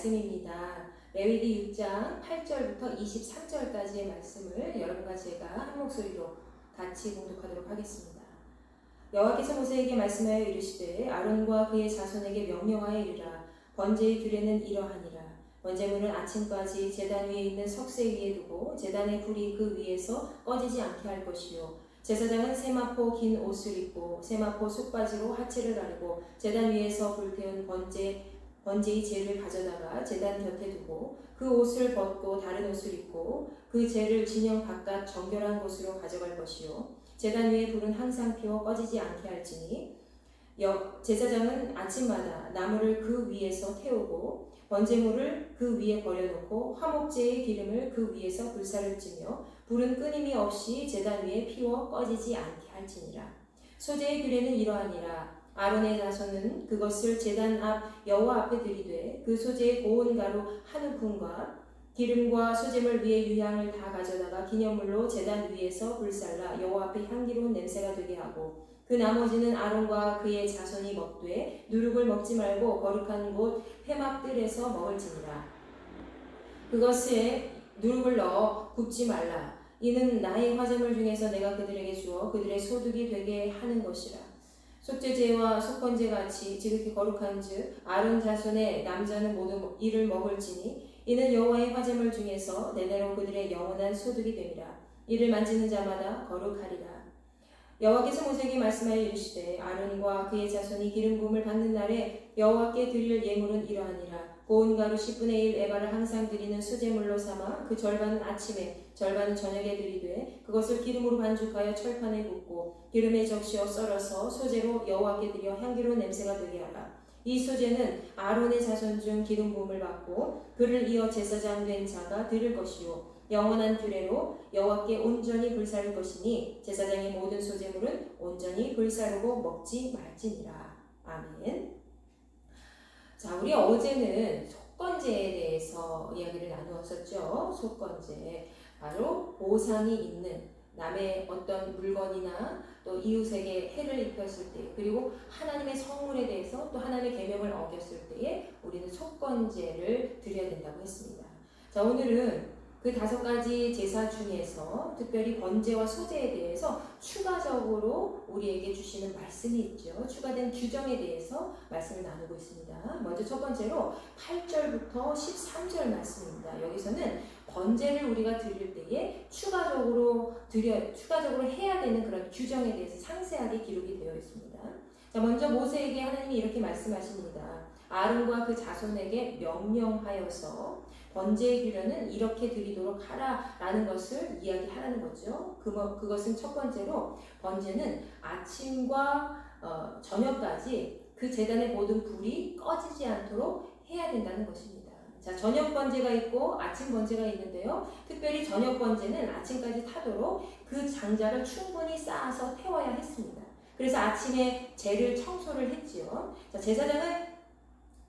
말씀입니다. 레위기 6장 8절부터 23절까지의 말씀을 여러분과 제가 한 목소리로 같이 봉독하도록 하겠습니다. 여호와께서 모세에게 말씀하여 이르시되 아론과 그의 자손에게 명령하여 이르라. 번제의 규례는 이러하니라. 번제물은 아침까지 제단 위에 있는 석쇠 위에 두고 제단의 불이 그 위에서 꺼지지 않게 할 것이요. 제사장은 세마포 긴 옷을 입고 세마포 속바지로 하체를 가리고 제단 위에서 불태운 번제의 재를 가져다가 제단 곁에 두고 그 옷을 벗고 다른 옷을 입고 그 재를 진영 바깥 정결한 곳으로 가져갈 것이요. 제단 위에 불은 항상 피워 꺼지지 않게 할지니 제사장은 아침마다 나무를 그 위에서 태우고 번제물을 그 위에 버려놓고 화목제의 기름을 그 위에서 불사를 찌며 불은 끊임이 없이 제단 위에 피워 꺼지지 않게 할지니라. 소제의 규례는 이러하니라. 아론의 자손은 그것을 제단 앞 여호와 앞에 들이되 그 소제의 고운 가루 한 움큼과 기름과 소제물 위에 유향을 다 가져다가 기념물로 제단 위에서 불살라 여호와 앞에 향기로운 냄새가 되게 하고 그 나머지는 아론과 그의 자손이 먹되 누룩을 먹지 말고 거룩한 곳 회막들에서 먹을지니라. 그것에 누룩을 넣어 굽지 말라. 이는 나의 화제물 중에서 내가 그들에게 주어 그들의 소득이 되게 하는 것이라. 속죄제와 속건제 같이 지극히 거룩한즉 아론 자손의 남자는 모두 이를 먹을지니 이는 여호와의 화제물 중에서 내내로 그들의 영원한 소득이 됨이라. 이를 만지는 자마다 거룩하리라. 여호와께서 모세에게 말씀하여 이르시되 아론과 그의 자손이 기름 부음을 받는 날에 여호와께 드릴 예물은 이러하니라. 고운 가루 10분의 1 에바를 항상 드리는 수제물로 삼아 그 절반은 아침에 절반은 저녁에 드리되 그것을 기름으로 반죽하여 철판에 굽고 기름에 적시어 썰어서 소제로 여호와께 드려 향기로운 냄새가 되게 하라. 이 소제는 아론의 자손 중 기름 부음을 받고 그를 이어 제사장 된 자가 드릴 것이요 영원한 규례로 여호와께 온전히 불사를 것이니 제사장의 모든 소제물은 온전히 불사르고 먹지 말지니라. 아멘. 자, 우리 어제는 속건제에 대해서 이야기를 나누었었죠. 속건제, 바로 보상이 있는 남의 어떤 물건이나 또 이웃에게 해를 입혔을 때, 그리고 하나님의 성물에 대해서 또 하나님의 계명을 어겼을 때에 우리는 속건제를 드려야 된다고 했습니다. 자, 오늘은 그 5가지 제사 중에서 특별히 번제와 소제에 대해서 추가적으로 우리에게 주시는 말씀이 있죠. 추가된 규정에 대해서 말씀을 나누고 있습니다. 먼저 첫 번째로 8절부터 13절 말씀입니다. 여기서는 번제를 우리가 드릴 때에 추가적으로 해야 되는 그런 규정에 대해서 상세하게 기록이 되어 있습니다. 자, 먼저 모세에게 하나님이 이렇게 말씀하십니다. 아론과 그 자손에게 명령하여서 번제의 규례는 이렇게 드리도록 하라라는 것을 이야기하라는 거죠. 그것은 첫 번째로 번제는 아침과 저녁까지 그 제단의 모든 불이 꺼지지 않도록 해야 된다는 것입니다. 자, 저녁 번제가 있고 아침 번제가 있는데요. 특별히 저녁 번제는 아침까지 타도록 그 장작을 충분히 쌓아서 태워야 했습니다. 그래서 아침에 재를 청소를 했지요. 자, 제사장은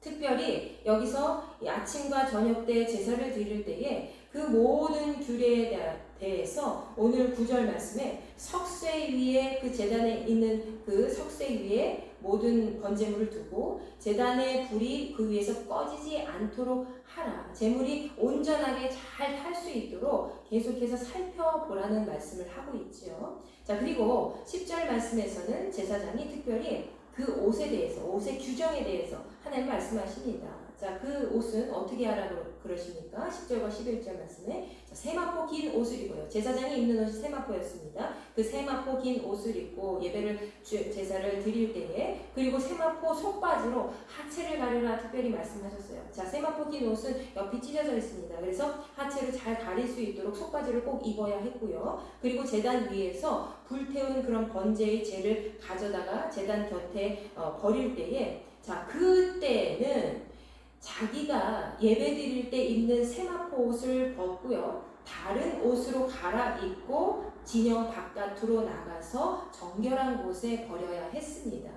특별히 여기서 아침과 저녁 때 제사를 드릴 때에 그 모든 규례에 대해서 오늘 9절 말씀에 석쇠 위에 그 제단에 있는 그 석쇠 위에 모든 번제물을 두고 제단의 불이 그 위에서 꺼지지 않도록 하라. 제물이 온전하게 잘 탈 수 있도록 계속해서 살펴보라는 말씀을 하고 있죠. 자, 그리고 10절 말씀에서는 제사장이 특별히 그 옷에 대해서, 옷의 규정에 대해서 하나님 말씀하십니다. 자, 그 옷은 어떻게 하라고 그러십니까? 10절과 11절 말씀에 세마포 긴 옷을 입어요. 제사장이 입는 옷이 세마포였습니다. 그 세마포 긴 옷을 입고 예배를 제사를 드릴 때에 그리고 세마포 속바지로 하체를 가리라 특별히 말씀하셨어요. 자, 세마포 긴 옷은 옆이 찢어져 있습니다. 그래서 하체를 잘 가릴 수 있도록 속바지를 꼭 입어야 했고요. 그리고 제단 위에서 불태운 그런 번제의 재를 가져다가 제단 곁에 버릴 때에 자, 그때는 자기가 예배 드릴 때 입는 세마포 옷을 벗고요. 다른 옷으로 갈아입고 진영 바깥으로 나가서 정결한 곳에 버려야 했습니다.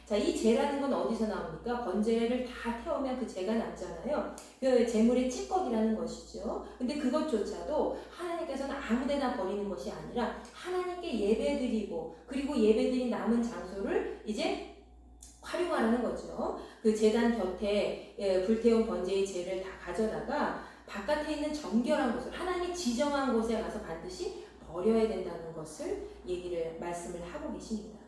자, 이 재라는 건 어디서 나옵니까? 번제를 다 태우면 그 재가 남잖아요. 그 재물의 찌꺼기라는 것이죠. 근데 그것조차도 하나님께서는 아무데나 버리는 것이 아니라 하나님께 예배드리고 그리고 예배드린 남은 장소를 이제 활용하라는 거죠. 그 제단 곁에 불태운 번제의 재를 다 가져다가 바깥에 있는 정결한 곳을 하나님이 지정한 곳에 가서 반드시 버려야 된다는 것을 말씀을 하고 계십니다.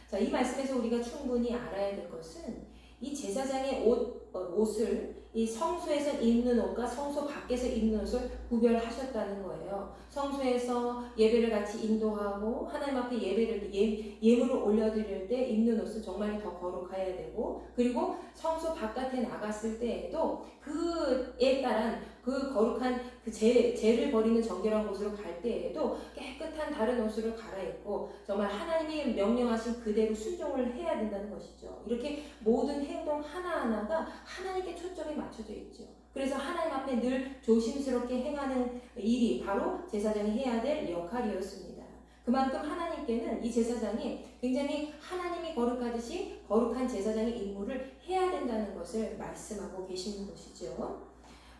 자, 이 말씀에서 우리가 충분히 알아야 될 것은 이 제사장의 옷을 이 성소에서 입는 옷과 성소 밖에서 입는 옷을 구별하셨다는 거예요. 성소에서 예배를 같이 인도하고 하나님 앞에 예물을 올려드릴 때 입는 옷은 정말 더 거룩해야 되고, 그리고 성소 바깥에 나갔을 때에도 그에 따른 그 거룩한 그 죄를 버리는 정결한 곳으로 갈 때에도 깨끗한 다른 옷을 갈아입고 정말 하나님이 명령하신 그대로 순종을 해야 된다는 것이죠. 이렇게 모든 행동 하나하나가 하나님께 초점이 맞춰져 있죠. 그래서 하나님 앞에 늘 조심스럽게 행하는 일이 바로 제사장이 해야 될 역할이었습니다. 그만큼 하나님께는 이 제사장이 굉장히 하나님이 거룩하듯이 거룩한 제사장의 임무를 해야 된다는 것을 말씀하고 계시는 것이죠.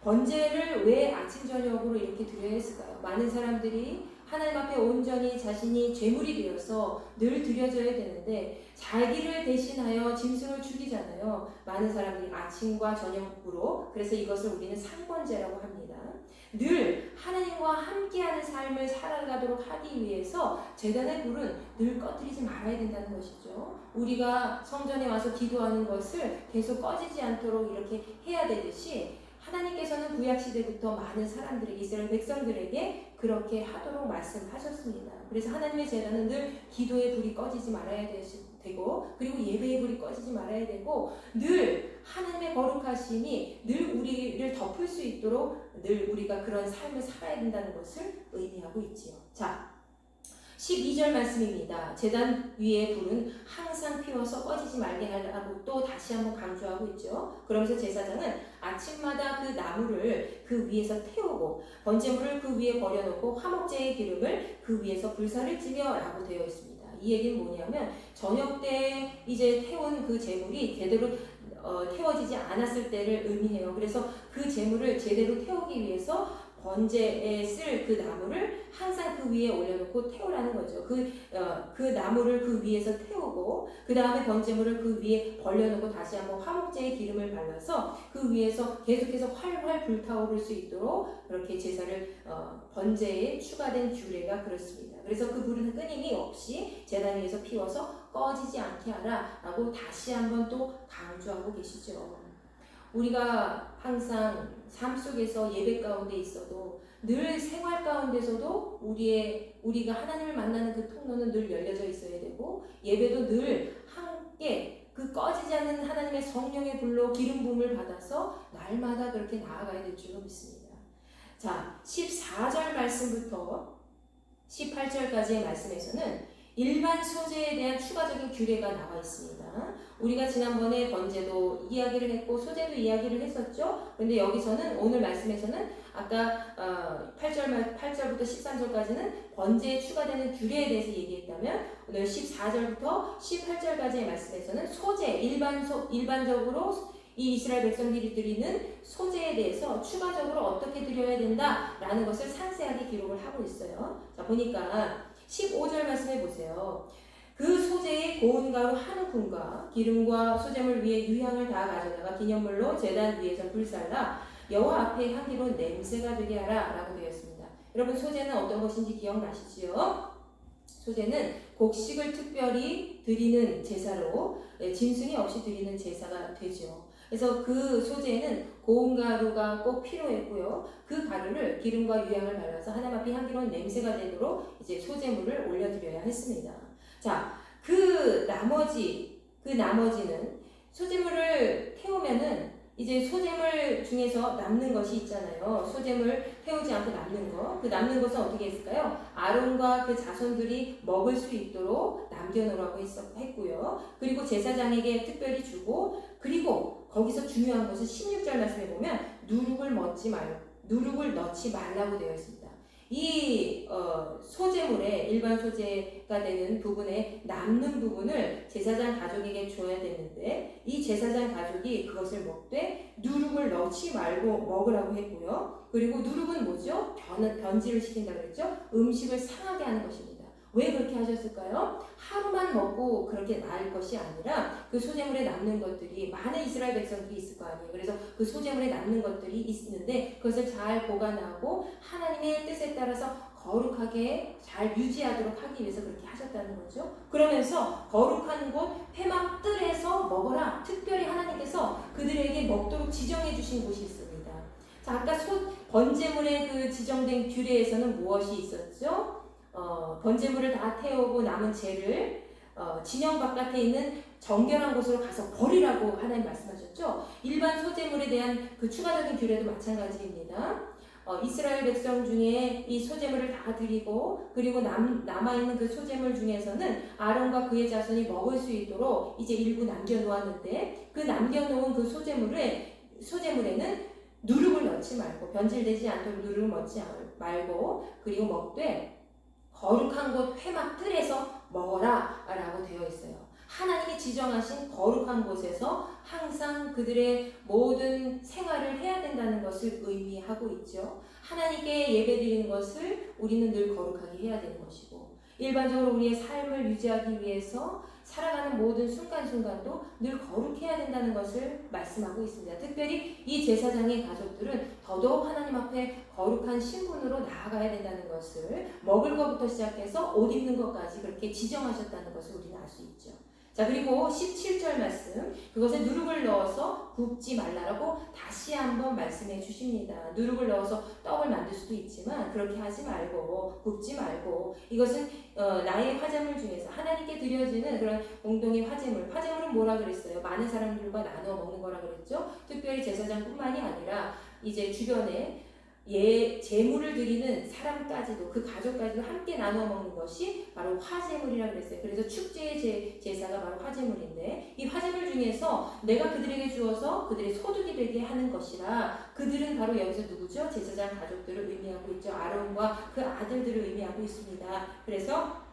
번제를 왜 아침 저녁으로 이렇게 드려야 했을까요? 많은 사람들이 하나님 앞에 온전히 자신이 제물이 되어서 늘 드려져야 되는데 자기를 대신하여 짐승을 죽이잖아요. 많은 사람들이 아침과 저녁으로. 그래서 이것을 우리는 상번제라고 합니다. 늘 하나님과 함께하는 삶을 살아가도록 하기 위해서 제단의 불은 늘 꺼뜨리지 말아야 된다는 것이죠. 우리가 성전에 와서 기도하는 것을 계속 꺼지지 않도록 이렇게 해야 되듯이 하나님께서는 구약시대부터 많은 사람들에게, 이스라엘 백성들에게 그렇게 하도록 말씀하셨습니다. 그래서 하나님의 제단은 늘 기도의 불이 꺼지지 말아야 되고, 그리고 예배의 불이 꺼지지 말아야 되고, 늘 하나님의 거룩하심이 늘 우리를 덮을 수 있도록 늘 우리가 그런 삶을 살아야 된다는 것을 의미하고 있지요. 자, 12절 말씀입니다. 제단 위의 불은 항상 피워서 꺼지지 말게 하라고 또 다시 한번 강조하고 있죠. 그러면서 제사장은 아침마다 그 나무를 그 위에서 태우고 번제물을 그 위에 버려놓고 화목제의 기름을 그 위에서 불사를 지며 라고 되어 있습니다. 이 얘기는 뭐냐면 저녁 때 이제 태운 그 제물이 제대로 태워지지 않았을 때를 의미해요. 그래서 그 제물을 제대로 태우기 위해서 번제에 쓸 그 나무를 항상 그 위에 올려놓고 태우라는 거죠. 그 나무를 그 위에서 태우고 그 다음에 번제물을 그 위에 벌려놓고 다시 한번 화목제의 기름을 발라서 그 위에서 계속해서 활활 불타오를 수 있도록 그렇게 제사를 번제에 추가된 규례가 그렇습니다. 그래서 그 불은 끊임이 없이 제단 위에서 피워서 꺼지지 않게 하라라고 다시 한번 또 강조하고 계시죠. 우리가 항상 삶 속에서 예배 가운데 있어도 늘 생활 가운데서도 우리가 하나님을 만나는 그 통로는 늘 열려져 있어야 되고 예배도 늘 함께 그 꺼지지 않는 하나님의 성령의 불로 기름 부음을 받아서 날마다 그렇게 나아가야 될 줄로 믿습니다. 자, 14절 말씀부터 18절까지의 말씀에서는 일반 소제에 대한 추가적인 규례가 나와 있습니다. 우리가 지난번에 번제도 이야기를 했고 소제도 이야기를 했었죠. 그런데 여기서는 오늘 말씀에서는 아까 8절부터 13절까지는 번제에 추가되는 규례에 대해서 얘기했다면 오늘 14절부터 18절까지의 말씀에서는 소제, 일반적으로 이 이스라엘 백성들이 드리는 소제에 대해서 추가적으로 어떻게 드려야 된다라는 것을 상세하게 기록을 하고 있어요. 자, 보니까 15절 말씀해 보세요. 그 소제의 고운 가루 한 푼과 기름과 소제물 위에 유향을 다 가져다가 기념물로 제단 위에서 불살라 여호와 앞에 향기로운 냄새가 되게 하라 라고 되어 있습니다. 여러분 소제는 어떤 것인지 기억나시지요? 소제는 곡식을 특별히 드리는 제사로 짐승이 없이 드리는 제사가 되죠. 그래서 그 소제에는 고운 가루가 꼭 필요했고요. 그 가루를 기름과 유향을 발라서 하나님 앞에 향기로운 냄새가 되도록 이제 소제물을 올려드려야 했습니다. 자, 그 나머지는 소제물을 태우면은 이제 소제물 중에서 남는 것이 있잖아요. 소제물 태우지 않고 남는 거. 그 남는 것은 어떻게 했을까요? 아론과 그 자손들이 먹을 수 있도록 남겨놓으라고 했고요. 그리고 제사장에게 특별히 주고, 그리고 거기서 중요한 것은 16절 말씀에 보면 누룩을 넣지 말라고 되어 있습니다. 이 소제물의 일반 소제가 되는 부분에 남는 부분을 제사장 가족에게 줘야 되는데 이 제사장 가족이 그것을 먹되 누룩을 넣지 말고 먹으라고 했고요. 그리고 누룩은 뭐죠? 변질을 시킨다고 했죠. 음식을 상하게 하는 것입니다. 왜 그렇게 하셨을까요? 하루만 먹고 그렇게 날 것이 아니라 그 소재물에 남는 것들이 많은 이스라엘 백성들이 있을 거 아니에요. 그래서 그 소재물에 남는 것들이 있는데 그것을 잘 보관하고 하나님의 뜻에 따라서 거룩하게 잘 유지하도록 하기 위해서 그렇게 하셨다는 거죠. 그러면서 거룩한 곳 회막 뜰에서 먹어라. 특별히 하나님께서 그들에게 먹도록 지정해 주신 곳이 있습니다. 자, 아까 번제물의 그 지정된 규례에서는 무엇이 있었죠? 번제물을 다 태우고 남은 재를 진영 바깥에 있는 정결한 곳으로 가서 버리라고 하나님 말씀하셨죠. 일반 소재물에 대한 그 추가적인 규례도 마찬가지입니다. 이스라엘 백성 중에 이 소재물을 다 드리고 그리고 남아있는 그 소재물 중에서는 아론과 그의 자손이 먹을 수 있도록 이제 일부 남겨놓았는데 그 남겨놓은 그 소재물에는 누룩을 넣지 말고 변질되지 않도록 누룩을 넣지 말고 그리고 먹되 거룩한 곳 회막 뜰에서 먹어라 라고 되어 있어요. 하나님이 지정하신 거룩한 곳에서 항상 그들의 모든 생활을 해야 된다는 것을 의미하고 있죠. 하나님께 예배드리는 것을 우리는 늘 거룩하게 해야 되는 것이고 일반적으로 우리의 삶을 유지하기 위해서 살아가는 모든 순간순간도 늘 거룩해야 된다는 것을 말씀하고 있습니다. 특별히 이 제사장의 가족들은 더더욱 하나님 앞에 거룩한 신분으로 나아가야 된다는 것을 먹을 것부터 시작해서 옷 입는 것까지 그렇게 지정하셨다는 것을 우리는 알 수 있죠. 자, 그리고 17절 말씀, 그것에 누룩을 넣어서 굽지 말라라고 다시 한번 말씀해 주십니다. 누룩을 넣어서 떡을 만들 수도 있지만 그렇게 하지 말고 굽지 말고 이것은 나의 화제물 중에서 하나님께 드려지는 그런 공동의 화제물은 뭐라 그랬어요? 많은 사람들과 나누어 먹는 거라 그랬죠. 특별히 제사장뿐만이 아니라 이제 주변에 제물을 드리는 사람까지도 그 가족까지도 함께 나눠 먹는 것이 바로 화제물이라고 그랬어요. 그래서 축제의 제사가 바로 화제물인데 이 화제물 중에서 내가 그들에게 주어서 그들의 소득이 되게 하는 것이라 그들은 바로 여기서 누구죠? 제사장 가족들을 의미하고 있죠. 아론과 그 아들들을 의미하고 있습니다. 그래서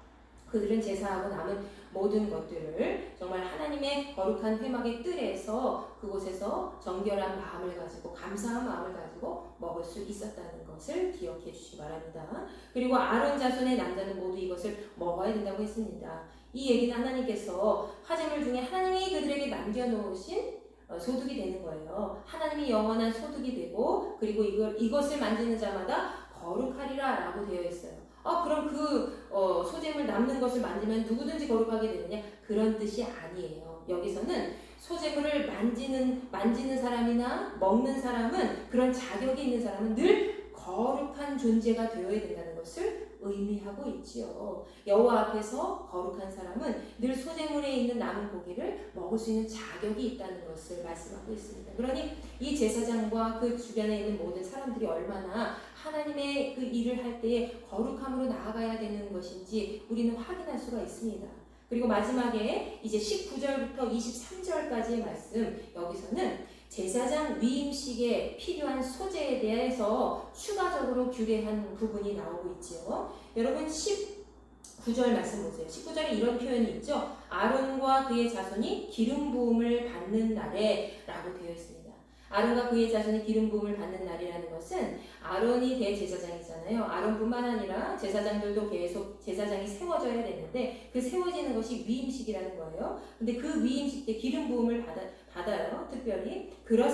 그들은 제사하고 남은 모든 것들을 정말 하나님의 거룩한 회막의 뜰에서 그곳에서 정결한 마음을 가지고 감사한 마음을 가지고 먹을 수 있었다는 것을 기억해 주시기 바랍니다. 그리고 아론 자손의 남자는 모두 이것을 먹어야 된다고 했습니다. 이 얘기는 하나님께서 화제물 중에 하나님이 그들에게 남겨놓으신 소득이 되는 거예요. 하나님이 영원한 소득이 되고 그리고 이것을 만지는 자마다 거룩하리라 라고 되어 있어요. 그럼 그 소재물 남는 것을 만지면 누구든지 거룩하게 되느냐? 그런 뜻이 아니에요. 여기서는 소재물을 만지는 사람이나 먹는 사람은 그런 자격이 있는 사람은 늘 거룩한 존재가 되어야 된다는 것을 의미하고 있지요. 여호와 앞에서 거룩한 사람은 늘 소재물에 있는 남은 고기를 먹을 수 있는 자격이 있다는 것을 말씀하고 있습니다. 그러니 이 제사장과 그 주변에 있는 모든 사람들이 얼마나 하나님의 그 일을 할 때에 거룩함으로 나아가야 되는 것인지 우리는 확인할 수가 있습니다. 그리고 마지막에 이제 19절부터 23절까지의 말씀, 여기서는 제사장 위임식에 필요한 소재에 대해서 추가적으로 규례한 부분이 나오고 있지요. 여러분 19절 말씀 보세요. 19절에 이런 표현이 있죠. 아론과 그의 자손이 기름 부음을 받는 날에 라고 되어 있습니다. 아론과 그의 자손이 기름 부음을 받는 날이라는 것은 아론이 대제사장이잖아요. 아론뿐만 아니라 제사장들도 계속 제사장이 세워져야 되는데 그 세워지는 것이 위임식이라는 거예요. 근데 그 위임식 때 기름 부음을 받아요. 특별히 그럴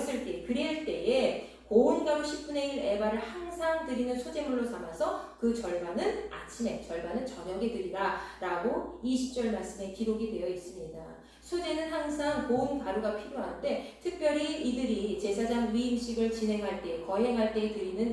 때에 고운 가루 10분의 1 에바를 항상 드리는 소재물로 삼아서 그 절반은 아침에 절반은 저녁에 드리라 라고 20절 말씀에 기록이 되어 있습니다. 소재는 항상 고운 가루가 필요한데 특별히 이들이 제사장 위임식을 진행할 때 거행할 때 드리는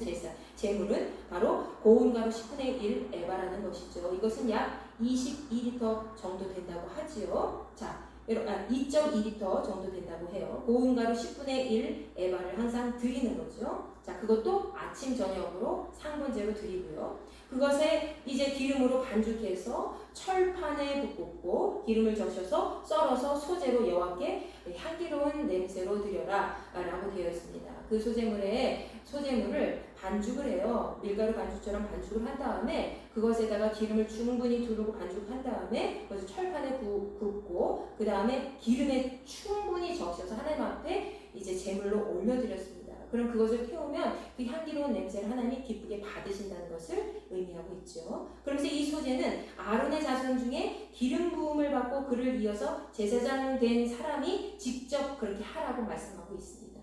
제물은 바로 고운 가루 10분의 1 에바라는 것이죠. 이것은 약 22리터 정도 된다고 하지요. 자, 2.2리터 정도 된다고 해요. 고운 가루 10분의 1 에바를 항상 드리는 거죠. 자, 그것도 아침 저녁으로 상번제로 드리고요. 그것에 이제 기름으로 반죽해서 철판에 붓고 기름을 적셔서 썰어서 소재로 여호와께 향기로운 냄새로 드려라 라고 되어 있습니다. 그 소재물을 반죽을 해요. 밀가루 반죽처럼 반죽을 한 다음에 그것에다가 기름을 충분히 두르고 반죽한 다음에 그것을 철판에 굽고 그 다음에 기름에 충분히 적셔서 하나님 앞에 이제 제물로 올려드렸습니다. 그럼 그것을 태우면 그 향기로운 냄새를 하나님이 기쁘게 받으신다는 것을 의미하고 있죠. 그러면서 이 소재는 아론의 자손 중에 기름 부음을 받고 그를 이어서 제사장 된 사람이 직접 그렇게 하라고 말씀하고 있습니다.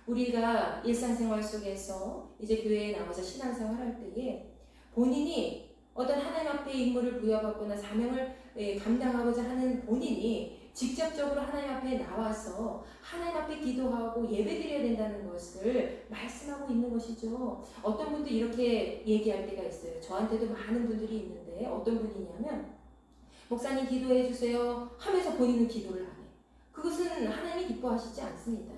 우리가 일상생활 속에서 이제 교회에 나와서 신앙생활 할 때에 본인이 어떤 하나님 앞에 임무를 부여받거나 사명을 감당하고자 하는 본인이 직접적으로 하나님 앞에 나와서 하나님 앞에 기도하고 예배드려야 된다는 것을 말씀하고 있는 것이죠. 어떤 분도 이렇게 얘기할 때가 있어요. 저한테도 많은 분들이 있는데 어떤 분이냐면 목사님 기도해 주세요 하면서 본인은 기도를 안 해요. 그것은 하나님이 기뻐하시지 않습니다.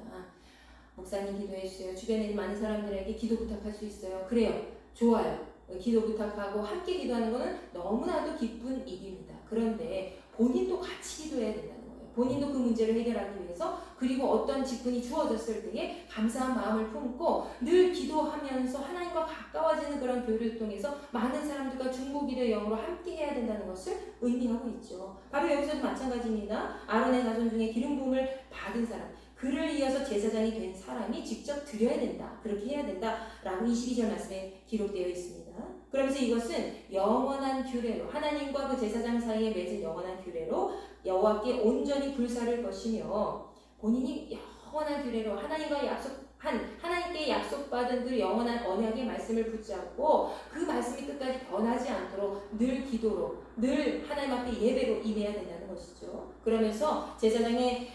목사님 기도해 주세요. 주변에 있는 많은 사람들에게 기도 부탁할 수 있어요. 그래요. 좋아요. 기도 부탁하고 함께 기도하는 것은 너무나도 기쁜 일입니다. 그런데 본인도 같이 기도해야 된다는 거예요. 본인도 그 문제를 해결하기 위해서, 그리고 어떤 직분이 주어졌을 때에 감사한 마음을 품고 늘 기도하면서 하나님과 가까워지는 그런 교류를 통해서 많은 사람들과 중보기도의 영으로 함께 해야 된다는 것을 의미하고 있죠. 바로 여기서도 마찬가지입니다. 아론의 자손 중에 기름 부음을 받은 사람, 그를 이어서 제사장이 된 사람이 직접 드려야 된다. 그렇게 해야 된다. 라고 22절 말씀에 기록되어 있습니다. 그러면서 이것은 영원한 규례로, 하나님과 그 제사장 사이에 맺은 영원한 규례로 여호와께 온전히 불사를 것이며, 본인이 영원한 규례로 하나님께 약속받은 그 영원한 언약의 말씀을 붙잡고 그 말씀이 끝까지 변하지 않도록 늘 기도로, 늘 하나님 앞에 예배로 임해야 된다는 것이죠. 그러면서 제사장의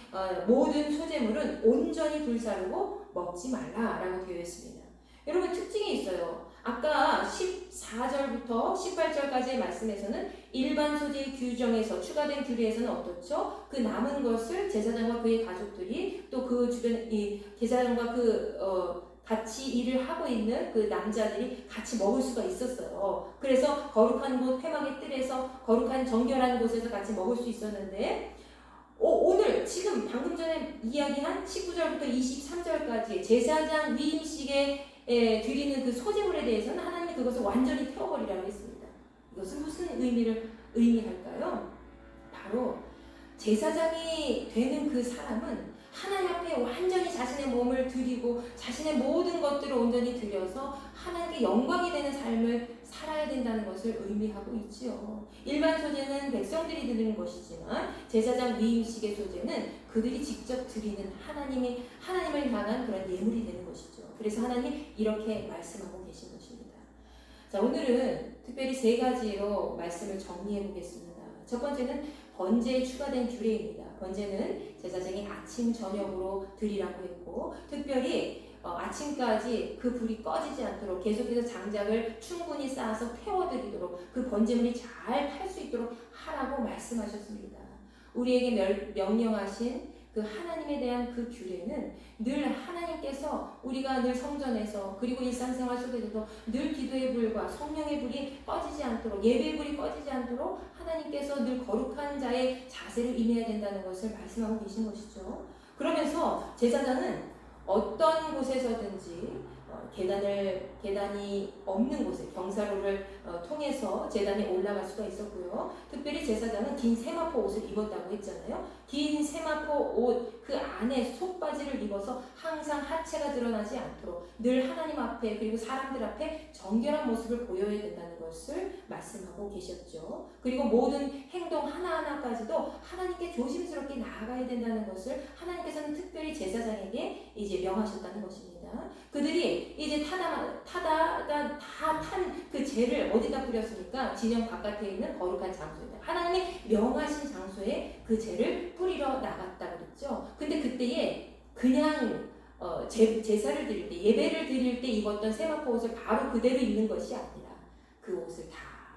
모든 소재물은 온전히 불사르고 먹지 말라라고 되어 있습니다. 여러분, 특징이 있어요. 아까 14절부터 18절까지의 말씀에서는 일반 소재 규정에서 추가된 규례에서는 어떻죠? 그 남은 것을 제사장과 그의 가족들이 또 그 주변 이 제사장과 같이 일을 하고 있는 그 남자들이 같이 먹을 수가 있었어요. 그래서 거룩한 곳 회막의 뜰에서 거룩한 정결한 곳에서 같이 먹을 수 있었는데, 오늘 지금 방금 전에 이야기한 19절부터 23절까지 제사장 위임식에 드리는 그 소재물에 대해서는 하나님이 그것을 완전히 태워버리라고 했습니다. 이것은 무슨 의미를 의미할까요? 바로 제사장이 되는 그 사람은 하나님 앞에 완전히 자신의 몸을 드리고 자신의 모든 것들을 온전히 드려서 하나님께 영광이 되는 삶을 살아야 된다는 것을 의미하고 있지요. 일반 소재는 백성들이 드리는 것이지만 제사장 위임식의 소재는 그들이 직접 드리는 하나님을 향한 그런 예물이 되는 것이죠. 그래서 하나님이 이렇게 말씀하고 계신 것입니다. 자, 오늘은 특별히 3가지로 말씀을 정리해 보겠습니다. 첫 번째는 번제에 추가된 규례입니다. 번제는 제사장이 아침 저녁으로 드리라고 했고, 특별히 아침까지 그 불이 꺼지지 않도록 계속해서 장작을 충분히 쌓아서 태워드리도록 그 번제물이 잘 탈 수 있도록 하라고 말씀하셨습니다. 우리에게 명령하신 그 하나님에 대한 그 규례는 늘 하나님께서 우리가 늘 성전에서 그리고 일상생활 속에서도 늘 기도의 불과 성령의 불이 꺼지지 않도록, 예배의 불이 꺼지지 않도록 하나님께서 늘 거룩한 자의 자세로 임해야 된다는 것을 말씀하고 계신 것이죠. 그러면서 제사장은 어떤 곳에서든지 계단이 없는 곳에 경사로를 통해서 제단에 올라갈 수가 있었고요. 특별히 제사장은 긴 세마포 옷을 입었다고 했잖아요. 긴 세마포 옷 그 안에 속바지를 입어서 항상 하체가 드러나지 않도록 늘 하나님 앞에 그리고 사람들 앞에 정결한 모습을 보여야 된다는 것을 말씀하고 계셨죠. 그리고 모든 행동 하나하나까지도 하나님께 조심스럽게 나아가야 된다는 것을 하나님께서는 특별히 제사장에게 이제 명하셨다는 것입니다. 그들이 이제 타다가 다 탄 그 재를 어디다 뿌렸습니까? 진영 바깥에 있는 거룩한 장소입니다. 하나님이 명하신 장소에 그 재를 뿌리러 나갔다고 그랬죠. 근데 그때에 그냥 제사를 드릴 때, 예배를 드릴 때 입었던 세마포 옷을 바로 그대로 입는 것이 아니라 그 옷을 다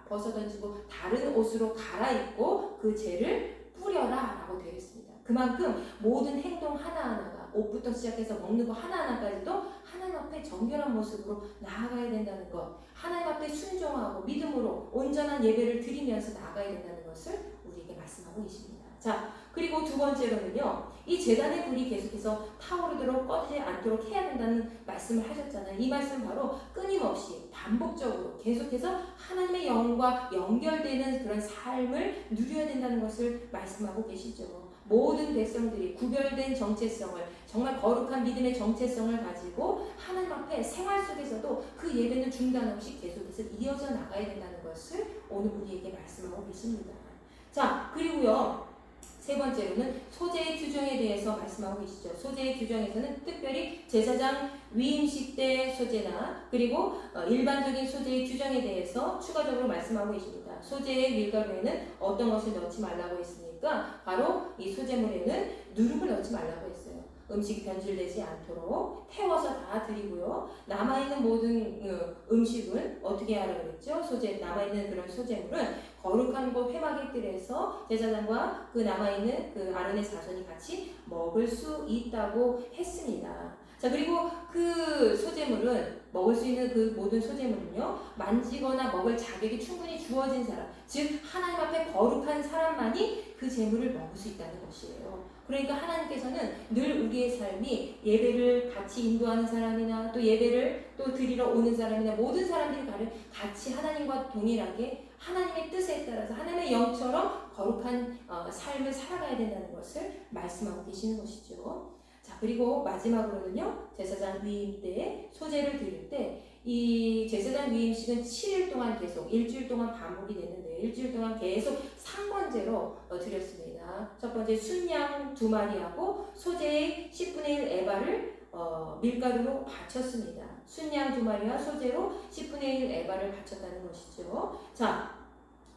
벗어던지고 다른 옷으로 갈아입고 그 재를 뿌려라 라고 되어 있습니다. 그만큼 모든 행동 하나하나가 옷부터 시작해서 먹는 거 하나하나까지도 하나님 앞에 정결한 모습으로 나아가야 된다는 것, 하나님 앞에 순종하고 믿음으로 온전한 예배를 드리면서 나아가야 된다는 것을 우리에게 말씀하고 계십니다. 자, 그리고 두 번째로는요, 이 제단의 불이 계속해서 타오르도록 꺼지지 않도록 해야 된다는 말씀을 하셨잖아요. 이 말씀 바로 끊임없이 반복적으로 계속해서 하나님의 영과 연결되는 그런 삶을 누려야 된다는 것을 말씀하고 계시죠. 모든 백성들이 구별된 정체성을, 정말 거룩한 믿음의 정체성을 가지고 하나님 앞에 생활 속에서도 그 예배는 중단 없이 계속해서 이어져 나가야 된다는 것을 오늘 우리에게 말씀하고 계십니다. 자, 그리고요, 세 번째로는 소재의 규정에 대해서 말씀하고 계시죠. 소재의 규정에서는 특별히 제사장 위임식 때 소재나 그리고 일반적인 소재의 규정에 대해서 추가적으로 말씀하고 계십니다. 소재의 밀가루에는 어떤 것을 넣지 말라고 했습니까? 바로 이 소재물에는 누룩을 넣지 말라고 했어요. 음식이 변질되지 않도록 태워서 다 드리고요. 남아있는 모든 음식은 어떻게 하라고 그랬죠? 남아있는 그런 소재물은 거룩한 곳 회막의 뜰에서 제사장과 그 남아있는 그 아론의 자손이 같이 먹을 수 있다고 했습니다. 자, 그리고 그 소재물은, 먹을 수 있는 그 모든 소재물은요, 만지거나 먹을 자격이 충분히 주어진 사람, 즉 하나님 앞에 거룩한 사람만이 그 재물을 먹을 수 있다는 것이에요. 그러니까 하나님께서는 늘 우리의 삶이 예배를 같이 인도하는 사람이나 또 예배를 또 드리러 오는 사람이나 모든 사람들이 같이 하나님과 동일하게 하나님의 뜻에 따라서 하나님의 영처럼 거룩한 삶을 살아가야 된다는 것을 말씀하고 계시는 것이죠. 자, 그리고 마지막으로는요, 제사장 위임 때 소제를 드릴 때 이 제사장 위임식은 7일 동안 계속, 일주일 동안 반복이 됐는데 일주일 동안 계속 3번제로 드렸습니다. 첫 번째 순양 2마리하고 소제의 10분의 1 에바를 밀가루로 바쳤습니다. 순양 2마리와 소제로 10분의 1 에바를 바쳤다는 것이죠. 자,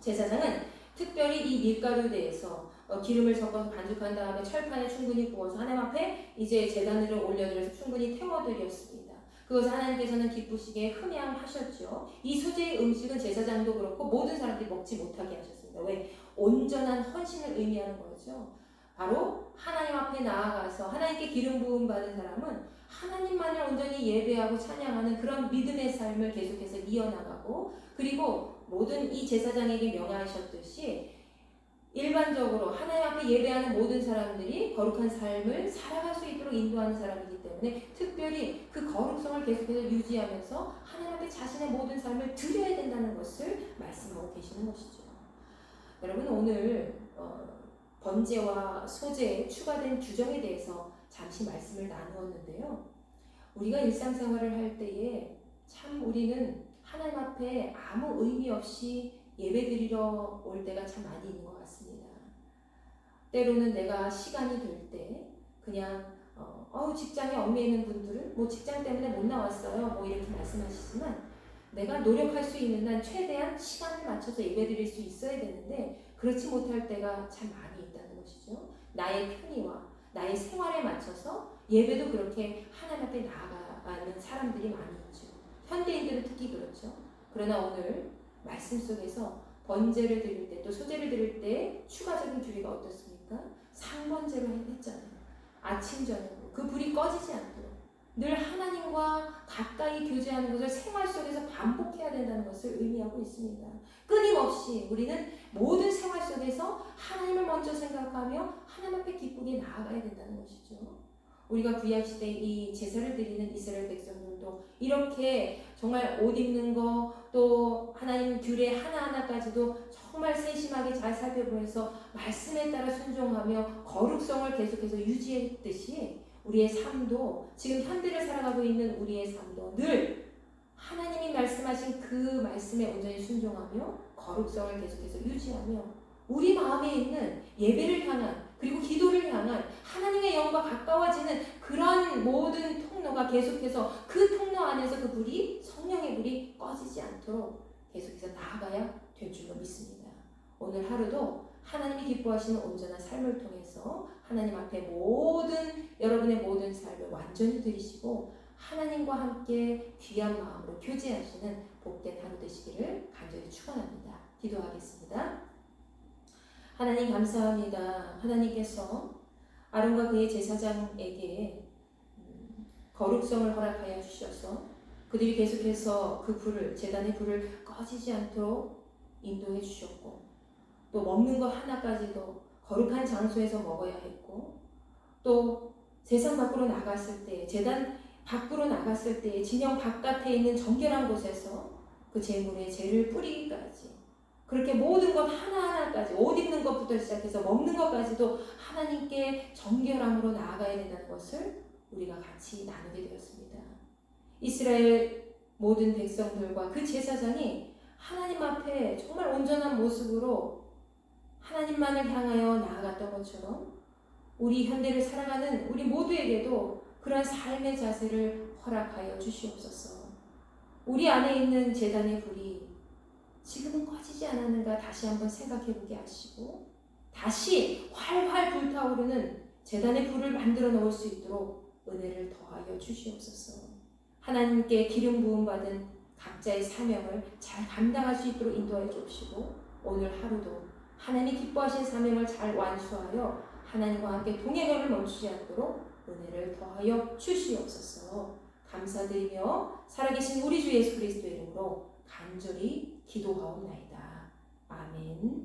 제사장은 특별히 이 밀가루에 대해서 기름을 섞어서 반죽한 다음에 철판에 충분히 부어서 하나님 앞에 이제 제단으로 올려드려서 충분히 태워드렸습니다. 그것을 하나님께서는 기쁘시게 흠양하셨죠. 이 소재의 음식은 제사장도 그렇고 모든 사람들이 먹지 못하게 하셨습니다. 왜? 온전한 헌신을 의미하는 거죠. 바로 하나님 앞에 나아가서 하나님께 기름 부음 받은 사람은 하나님만을 온전히 예배하고 찬양하는 그런 믿음의 삶을 계속해서 이어나가고, 그리고 모든 이 제사장에게 명하셨듯이 일반적으로 하나님 앞에 예배하는 모든 사람들이 거룩한 삶을 살아갈 수 있도록 인도하는 사람이기 때문에 특별히 그 거룩성을 계속해서 유지하면서 하나님 앞에 자신의 모든 삶을 드려야 된다는 것을 말씀하고 계시는 것이죠. 여러분, 오늘 번제와 소제에 추가된 규정에 대해서 잠시 말씀을 나누었는데요. 우리가 일상생활을 할 때에 참 우리는 하나님 앞에 아무 의미 없이 예배드리러 올 때가 참 많이 있는 것 같습니다. 때로는 내가 시간이 될 때 그냥 직장에 얽매이는 분들은 뭐 직장 때문에 못 나왔어요 뭐 이렇게 말씀하시지만, 내가 노력할 수 있는 한 최대한 시간을 맞춰서 예배드릴 수 있어야 되는데 그렇지 못할 때가 참 많이 있다는 것이죠. 나의 편의와 나의 생활에 맞춰서 예배도 그렇게 하나님 앞에 나아가는 사람들이 많이 있죠. 현대인들은 특히 그렇죠. 그러나 오늘 말씀 속에서 번제를 드릴 때 또 소제를 드릴 때 추가적인 주의가 어떻습니까? 상번제로 했잖아요. 아침 저녁으로 그 불이 꺼지지 않도록 늘 하나님과 가까이 교제하는 것을 생활 속에서 반복해야 된다는 것을 의미하고 있습니다. 끊임없이 우리는 모든 생활 속에서 하나님을 먼저 생각하며 하나님 앞에 기쁘게 나아가야 된다는 것이죠. 우리가 구약시대 이 제사를 드리는 이스라엘 백성들도 이렇게 정말 옷 입는 거, 또 하나님 규례 하나하나까지도 정말 세심하게 잘 살펴보면서 말씀에 따라 순종하며 거룩성을 계속해서 유지했듯이 우리의 삶도, 지금 현대를 살아가고 있는 우리의 삶도 늘 하나님이 말씀하신 그 말씀에 온전히 순종하며 거룩성을 계속해서 유지하며 우리 마음에 있는 예배를 향한, 그리고 기도를 향한 하나님의 영과 가까워지는 그런 모든 통로가 계속해서 그 통로 안에서 그 불이, 성령의 불이 꺼지지 않도록 계속해서 나아가야 될 줄로 믿습니다. 오늘 하루도 하나님이 기뻐하시는 온전한 삶을 통해서 하나님 앞에 여러분의 모든 삶을 완전히 드리시고 하나님과 함께 귀한 마음으로 교제하시는 복된 하루 되시기를 간절히 축원합니다. 기도하겠습니다. 하나님 감사합니다. 하나님께서 아론과 그의 제사장에게 거룩성을 허락하여 주셔서 그들이 계속해서 그 불을, 제단의 불을 꺼지지 않도록 인도해 주셨고, 또 먹는 것 하나까지도 거룩한 장소에서 먹어야 했고, 또 제단 밖으로 나갔을 때, 제단 밖으로 나갔을 때 진영 바깥에 있는 정결한 곳에서 그 제물에 재를 뿌리기까지 그렇게 모든 것 하나하나까지 옷 입는 것부터 시작해서 먹는 것까지도 하나님께 정결함으로 나아가야 된다는 것을 우리가 같이 나누게 되었습니다. 이스라엘 모든 백성들과 그 제사장이 하나님 앞에 정말 온전한 모습으로 하나님만을 향하여 나아갔던 것처럼 우리 현대를 살아가는 우리 모두에게도 그런 삶의 자세를 허락하여 주시옵소서. 우리 안에 있는 제단의 불이 지금은 꺼지지 않았는가 다시 한번 생각해보게 하시고 다시 활활 불타오르는 제단의 불을 만들어 놓을 수 있도록 은혜를 더하여 주시옵소서. 하나님께 기름 부음 받은 각자의 사명을 잘 감당할 수 있도록 인도하여 주시고 오늘 하루도 하나님이 기뻐하신 사명을 잘 완수하여 하나님과 함께 동행을 멈추지 않도록 은혜를 더하여 주시옵소서. 감사드리며 살아계신 우리 주 예수 그리스도의 이름으로 간절히 기도하옵나이다. 아멘.